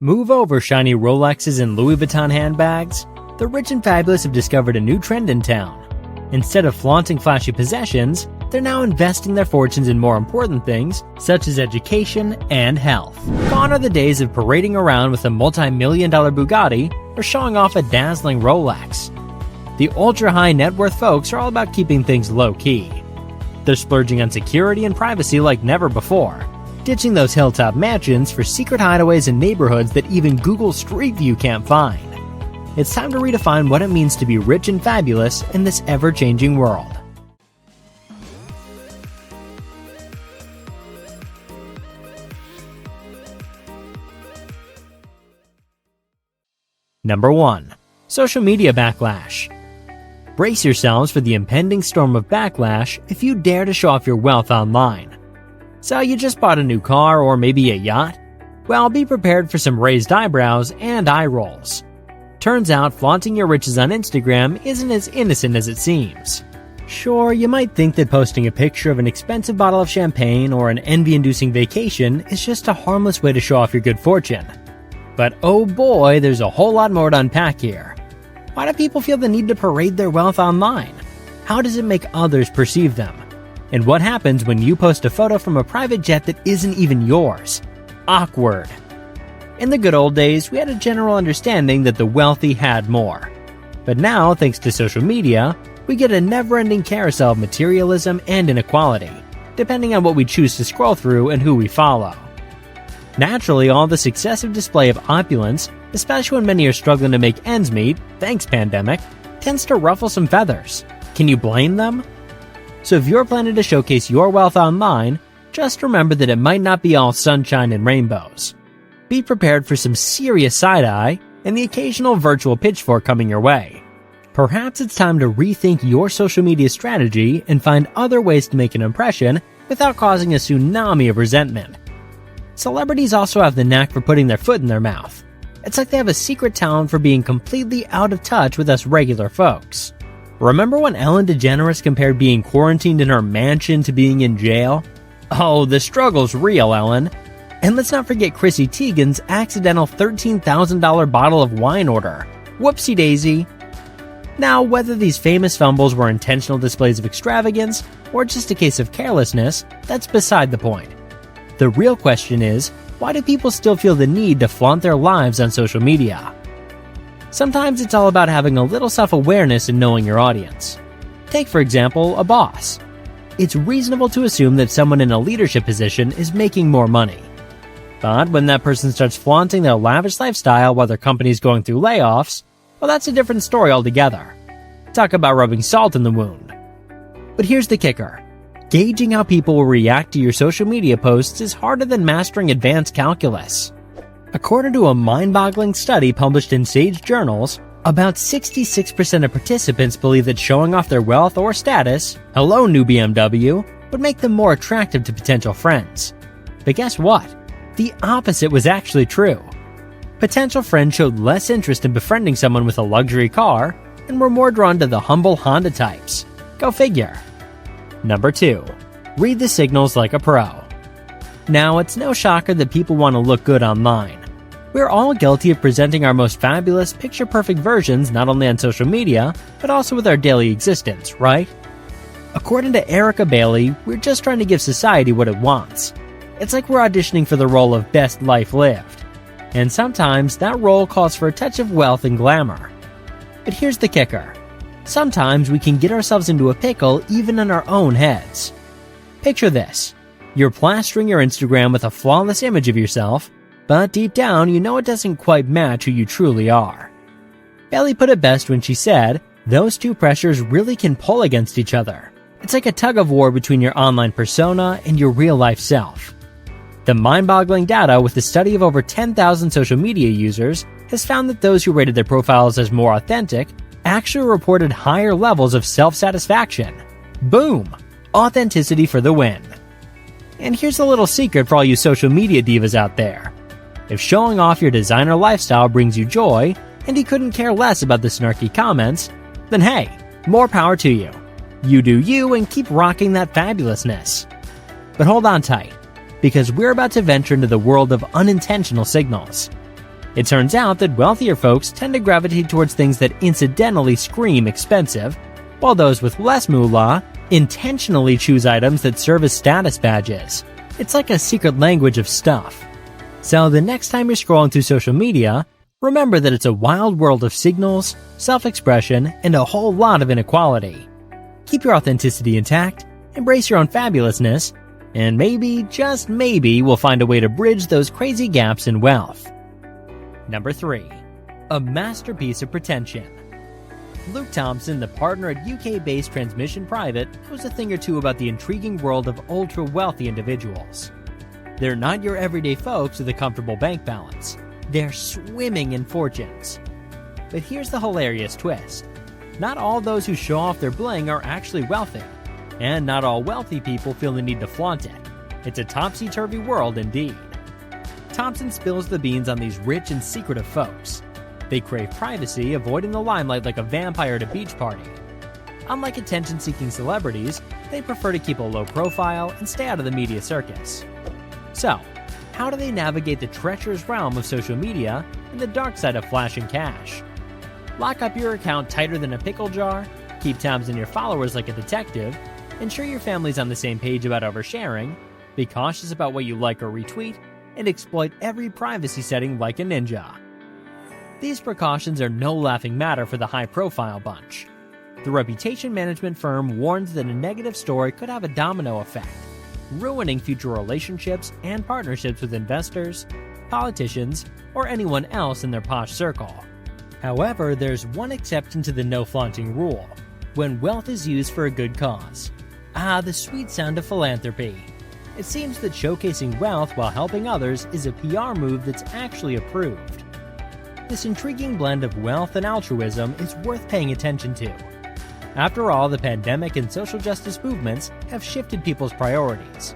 Move over shiny Rolexes and Louis Vuitton handbags. The rich and fabulous have discovered a new trend in town. Instead of flaunting flashy possessions, they're now investing their fortunes in more important things, such as education and health. Gone are the days of parading around with a multi-million-dollar Bugatti or showing off a dazzling Rolex. The ultra-high net worth folks are all about keeping things low-key. They're splurging on security and privacy like never before, ditching those hilltop mansions for secret hideaways in neighborhoods that even Google Street View can't find. It's time to redefine what it means to be rich and fabulous in this ever-changing world. Number 1. Social media backlash. Brace yourselves for the impending storm of backlash if you dare to show off your wealth online. So you just bought a new car or maybe a yacht? Well, be prepared for some raised eyebrows and eye rolls. Turns out flaunting your riches on Instagram isn't as innocent as it seems. Sure, you might think that posting a picture of an expensive bottle of champagne or an envy-inducing vacation is just a harmless way to show off your good fortune. But oh boy, there's a whole lot more to unpack here. Why do people feel the need to parade their wealth online? How does it make others perceive them? And what happens when you post a photo from a private jet that isn't even yours? Awkward. In the good old days, we had a general understanding that the wealthy had more. But now, thanks to social media, we get a never-ending carousel of materialism and inequality, depending on what we choose to scroll through and who we follow. Naturally, all this excessive display of opulence, especially when many are struggling to make ends meet, thanks pandemic, tends to ruffle some feathers. Can you blame them? So if you're planning to showcase your wealth online, just remember that it might not be all sunshine and rainbows. Be prepared for some serious side-eye and the occasional virtual pitchfork coming your way. Perhaps it's time to rethink your social media strategy and find other ways to make an impression without causing a tsunami of resentment. Celebrities also have the knack for putting their foot in their mouth. It's like they have a secret talent for being completely out of touch with us regular folks. Remember when Ellen DeGeneres compared being quarantined in her mansion to being in jail? Oh, the struggle's real, Ellen. And let's not forget Chrissy Teigen's accidental $13,000 bottle of wine order. Whoopsie daisy. Now, whether these famous fumbles were intentional displays of extravagance or just a case of carelessness, that's beside the point. The real question is, why do people still feel the need to flaunt their lives on social media? Sometimes it's all about having a little self-awareness and knowing your audience. Take, for example, a boss. It's reasonable to assume that someone in a leadership position is making more money. But when that person starts flaunting their lavish lifestyle while their company's going through layoffs, well, that's a different story altogether. Talk about rubbing salt in the wound. But here's the kicker. Gauging how people will react to your social media posts is harder than mastering advanced calculus. According to a mind-boggling study published in Sage Journals, about 66% of participants believe that showing off their wealth or status, hello new BMW, would make them more attractive to potential friends. But guess what? The opposite was actually true. Potential friends showed less interest in befriending someone with a luxury car and were more drawn to the humble Honda types. Go figure. Number 2. Read the signals like a pro. Now, it's no shocker that people want to look good online. We're all guilty of presenting our most fabulous, picture-perfect versions not only on social media, but also with our daily existence, right? According to Erica Bailey, we're just trying to give society what it wants. It's like we're auditioning for the role of best life lived. And sometimes that role calls for a touch of wealth and glamour. But here's the kicker. Sometimes we can get ourselves into a pickle even in our own heads. Picture this. You're plastering your Instagram with a flawless image of yourself, but deep down you know it doesn't quite match who you truly are. Bailey put it best when she said, those two pressures really can pull against each other. It's like a tug-of-war between your online persona and your real-life self. The mind-boggling data with the study of over 10,000 social media users has found that those who rated their profiles as more authentic actually reported higher levels of self-satisfaction. Boom! Authenticity for the win. And here's a little secret for all you social media divas out there. If showing off your designer lifestyle brings you joy, and you couldn't care less about the snarky comments, then hey, more power to you. You do you and keep rocking that fabulousness. But hold on tight, because we're about to venture into the world of unintentional signals. It turns out that wealthier folks tend to gravitate towards things that incidentally scream expensive, while those with less moolah intentionally choose items that serve as status badges. It's like a secret language of stuff. So the next time you're scrolling through social media, remember that it's a wild world of signals, self-expression, and a whole lot of inequality. Keep your authenticity intact, embrace your own fabulousness, and maybe, just maybe, we'll find a way to bridge those crazy gaps in wealth. Number 3. A masterpiece of pretension. Luke Thompson, the partner at UK-based Transmission Private, knows a thing or two about the intriguing world of ultra-wealthy individuals. They're not your everyday folks with a comfortable bank balance. They're swimming in fortunes. But here's the hilarious twist. Not all those who show off their bling are actually wealthy, and not all wealthy people feel the need to flaunt it. It's a topsy-turvy world indeed. Thompson spills the beans on these rich and secretive folks. They crave privacy, avoiding the limelight like a vampire at a beach party. Unlike attention-seeking celebrities, they prefer to keep a low profile and stay out of the media circus. So, how do they navigate the treacherous realm of social media and the dark side of flashing cash? Lock up your account tighter than a pickle jar, keep tabs on your followers like a detective, ensure your family's on the same page about oversharing, be cautious about what you like or retweet, and exploit every privacy setting like a ninja. These precautions are no laughing matter for the high-profile bunch. The reputation management firm warns that a negative story could have a domino effect, ruining future relationships and partnerships with investors, politicians, or anyone else in their posh circle. However, there's one exception to the no-flaunting rule: when wealth is used for a good cause. The sweet sound of philanthropy. It seems that showcasing wealth while helping others is a PR move that's actually approved. This intriguing blend of wealth and altruism is worth paying attention to. After all, the pandemic and social justice movements have shifted people's priorities.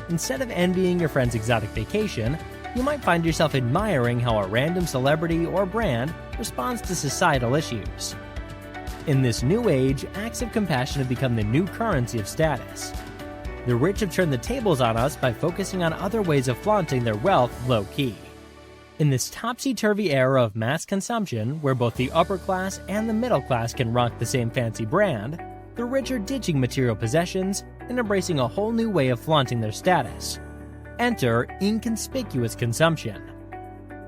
Instead of envying your friend's exotic vacation, you might find yourself admiring how a random celebrity or brand responds to societal issues. In this new age, acts of compassion have become the new currency of status. The rich have turned the tables on us by focusing on other ways of flaunting their wealth low-key. In this topsy-turvy era of mass consumption, where both the upper class and the middle class can rock the same fancy brand, the rich are ditching material possessions and embracing a whole new way of flaunting their status. Enter inconspicuous consumption.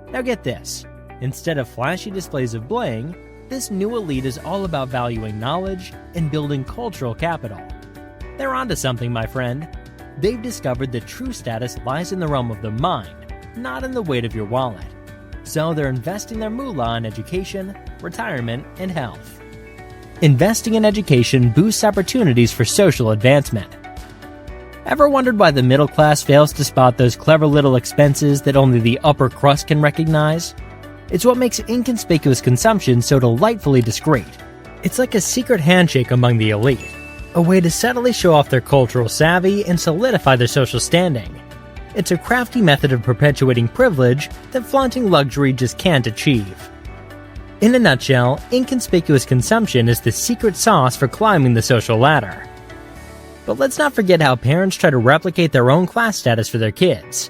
Now get this, instead of flashy displays of bling, this new elite is all about valuing knowledge and building cultural capital. They're onto something, my friend. They've discovered that true status lies in the realm of the mind, not in the weight of your wallet. So they're investing their moolah in education, retirement, and health. Investing in education boosts opportunities for social advancement. Ever wondered why the middle class fails to spot those clever little expenses that only the upper crust can recognize? It's what makes inconspicuous consumption so delightfully discreet. It's like a secret handshake among the elite, a way to subtly show off their cultural savvy and solidify their social standing. It's a crafty method of perpetuating privilege that flaunting luxury just can't achieve. In a nutshell, inconspicuous consumption is the secret sauce for climbing the social ladder. But let's not forget how parents try to replicate their own class status for their kids.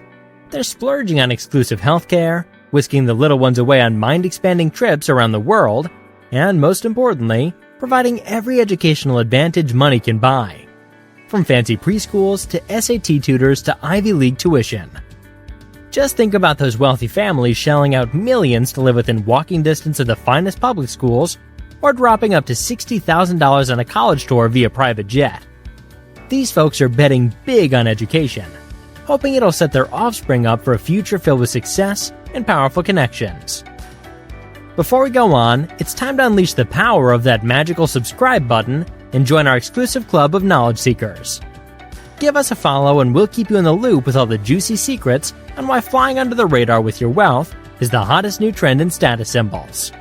They're splurging on exclusive healthcare, whisking the little ones away on mind-expanding trips around the world, and most importantly, providing every educational advantage money can buy. From fancy preschools to SAT tutors to Ivy League tuition. Just think about those wealthy families shelling out millions to live within walking distance of the finest public schools, or dropping up to $60,000 on a college tour via private jet. These folks are betting big on education, hoping it'll set their offspring up for a future filled with success and powerful connections. Before we go on, it's time to unleash the power of that magical subscribe button and join our exclusive club of knowledge seekers. Give us a follow and we'll keep you in the loop with all the juicy secrets on why flying under the radar with your wealth is the hottest new trend in status symbols.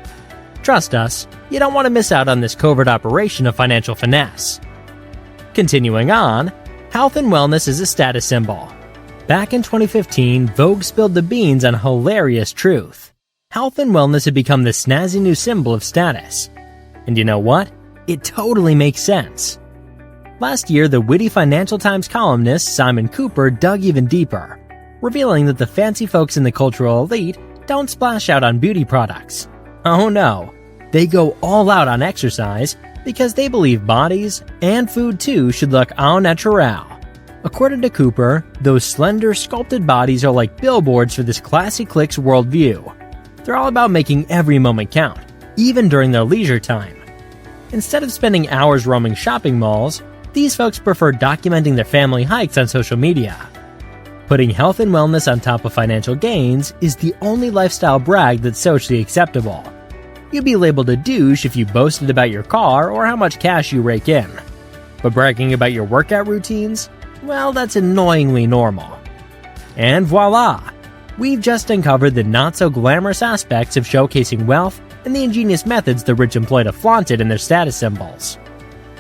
Trust us, you don't want to miss out on this covert operation of financial finesse. Continuing on, health and wellness is a status symbol. Back in 2015, Vogue spilled the beans on a hilarious truth. Health and wellness had become the snazzy new symbol of status. And you know what? It totally makes sense. Last year, the witty Financial Times columnist Simon Cooper dug even deeper, revealing that the fancy folks in the cultural elite don't splash out on beauty products. Oh no, they go all out on exercise because they believe bodies, and food too, should look au naturel. According to Cooper, those slender, sculpted bodies are like billboards for this classy clique's worldview. They're all about making every moment count, even during their leisure time. Instead of spending hours roaming shopping malls, these folks prefer documenting their family hikes on social media. Putting health and wellness on top of financial gains is the only lifestyle brag that's socially acceptable. You'd be labeled a douche if you boasted about your car or how much cash you rake in. But bragging about your workout routines? Well, that's annoyingly normal. And voila! We've just uncovered the not-so-glamorous aspects of showcasing wealth and the ingenious methods the rich employ to flaunt it in their status symbols.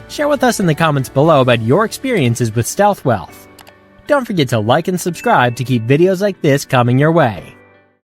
Share with us in the comments below about your experiences with stealth wealth. Don't forget to like and subscribe to keep videos like this coming your way.